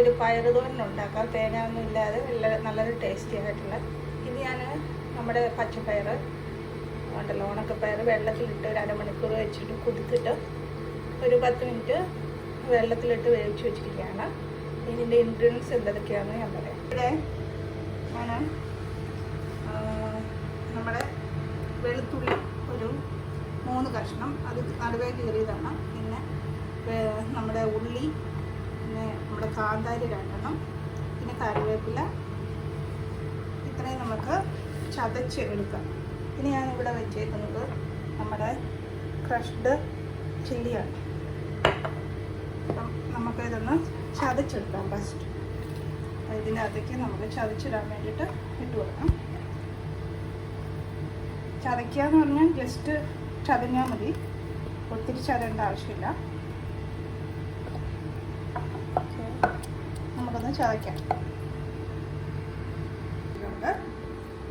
ഒരു പയറുതോരൻ ഉണ്ടാക്കാം, തേങ്ങ ഒന്നും ഇല്ലാതെ നല്ലൊരു ടേസ്റ്റി ആയിട്ടുള്ള. ഇത് ഞാൻ നമ്മുടെ പച്ചപ്പയർ ഉണ്ടല്ലോ, ഉണക്കപ്പയർ വെള്ളത്തിലിട്ട് ഒരു അരമണിക്കൂർ വെച്ചിട്ട് കുതിർത്തിട്ട് ഒരു 10 മിനിറ്റ് വെള്ളത്തിലിട്ട് വേവിച്ച് വെച്ചിരിക്കുകയാണ്. ഇതിൻ്റെ ഇൻഗ്രീഡിയൻസ് എന്തൊക്കെയാണെന്ന് ഞാൻ പറയാം. ഇവിടെ ഞാൻ നമ്മുടെ വെളുത്തുള്ളി ഒരു 3 കഷ്ണം, അത് നടുവേ കീറിയതാണ്. പിന്നെ നമ്മുടെ ഉള്ളി, പിന്നെ നമ്മുടെ കാന്താരി 2 പിന്നെ കറിവേപ്പില, ഇത്രയും നമുക്ക് ചതച്ച് എടുക്കാം. ഇനി ഞാനിവിടെ വെച്ചേക്കുന്നത് നമ്മുടെ ക്രഷ്ഡ് ചില്ലിയാണ്. അപ്പം നമുക്കിതൊന്ന് ചതച്ചെടുക്കാം. ഫസ്റ്റ് ഇതിനകത്തേക്ക് നമുക്ക് ചതച്ചിടാൻ വേണ്ടിയിട്ട് ഇട്ട് കൊടുക്കാം. ചതയ്ക്കുക എന്ന് പറഞ്ഞാൽ ജസ്റ്റ് ചതഞ്ഞാൽ മതി, ഒത്തിരി ചതയേണ്ട ആവശ്യമില്ല. നമുക്കൊന്ന് ചതയ്ക്കാം.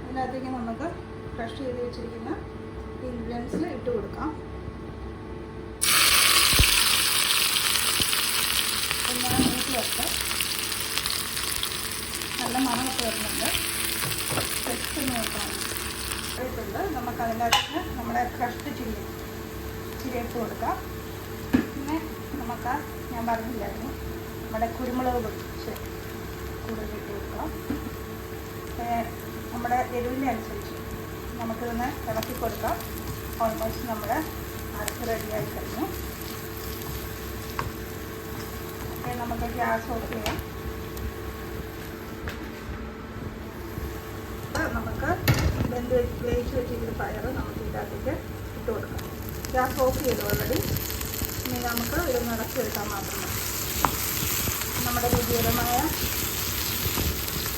അതിനകത്തേക്ക് നമുക്ക് ക്രഷ് ചെയ്ത് വെച്ചിരിക്കുന്ന ഇൻഗ്രീഡിയൻസ് ഇട്ട് കൊടുക്കാം. ഞാൻ നീട്ടി വെക്കാം. നല്ല മണമൊക്കെ വരുന്നുണ്ട്. ജസ്റ്റ് ഒന്ന് നോക്കാം. ഇട്ടുണ്ട്. നമുക്ക് അതിനകത്ത് നമ്മുടെ ക്രഷ്ഡ് ചില്ലി ഇട്ട് കൊടുക്കാം. പിന്നെ നമുക്ക് ഞാൻ പറഞ്ഞില്ലായിരുന്നു, നമ്മുടെ കുരുമുളക് പൊടിച്ച് കൂടുതൽ ഇട്ട് കൊടുക്കാം. നമ്മുടെ എരിവിൻ്റെ അനുസരിച്ച് നമുക്കിതൊന്ന് ഇളക്കി കൊടുക്കാം. ഓൾമോസ്റ്റ് നമ്മുടെ അരപ്പ് റെഡിയായി കഴിഞ്ഞു. നമുക്ക് ഗ്യാസ് ഓഫ് ചെയ്യാം. നമുക്ക് വേവിച്ച് വെച്ചിരിക്കുന്ന പയർ നമുക്ക് ഇതിനകത്തേക്ക് ഇട്ട് കൊടുക്കാം. ഗ്യാസ് ഓഫ് ചെയ്തു ഓൾറെഡി. ഇനി നമുക്ക് ഇതൊന്ന് ഇളക്കിയെടുക്കാൻ മാത്രമേ. നമ്മുടെ രുചികരമായ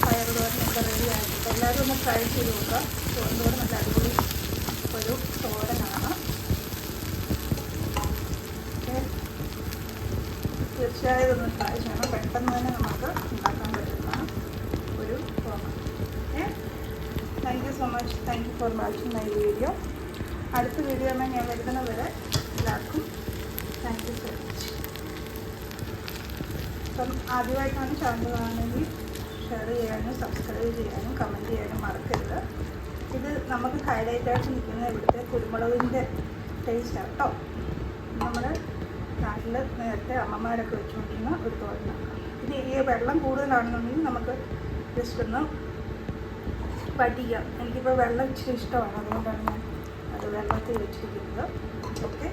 പയറുതോരനൊക്കെ റെഡി ആയിട്ട് എല്ലാവരും ഒന്ന് ട്രൈ ചെയ്ത് നോക്കുക. ചോറിനോട് നല്ല അടിപൊളി ഒരു തോരനാണ്. തീർച്ചയായും ഒന്ന് ട്രൈ ചെയ്യണം. പെട്ടെന്ന് തന്നെ നമുക്ക് ഉണ്ടാക്കാൻ പറ്റുന്ന ഒരു തോരൻ. Thank you so much. Thank you for watching my video. അടുത്ത വീഡിയോ ഞാൻ വരുന്നത് വരെ എല്ലാവർക്കും താങ്ക് യു സോ മച്ച്. അപ്പം ആദ്യമായിട്ടാണ് ചാനൽ കാണുന്നെങ്കിൽ ഷെയർ ചെയ്യാനും സബ്സ്ക്രൈബ് ചെയ്യാനും കമൻറ്റ് ചെയ്യാനും മറക്കരുത്. ഇത് നമുക്ക് ഹൈലൈറ്റായിട്ട് നിൽക്കുന്ന ഇവിടുത്തെ കുരുമുളകിൻ്റെ ടേസ്റ്റാണ് കേട്ടോ. നമ്മുടെ നാട്ടിൽ നേരത്തെ അമ്മമാരൊക്കെ വെച്ചുകൊണ്ടിരുന്ന ഒരു തോരനാണ്. ഇനി ഈ വെള്ളം കൂടുതലാണെന്നുണ്ടെങ്കിൽ നമുക്ക് ജസ്റ്റ് ഒന്ന് വടിക്കാം. എനിക്കിപ്പോൾ വെള്ളം ഇച്ചിരി ഇഷ്ടമാണ്, അതുകൊണ്ടാണ് ഞാൻ അത് വെള്ളത്തിൽ വെച്ചിരിക്കുന്നത്. ഓക്കെ,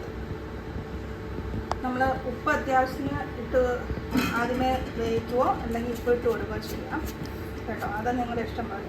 നമ്മൾ ഉപ്പ് അത്യാവശ്യത്തിന് ഇട്ട് ആദ്യമേ വേവിക്കുവോ അല്ലെങ്കിൽ ഉപ്പ് ഇട്ട് കൊടുക്കുകയോ ചെയ്യാം കേട്ടോ. അത് നിങ്ങളുടെ ഇഷ്ടം പോലെ.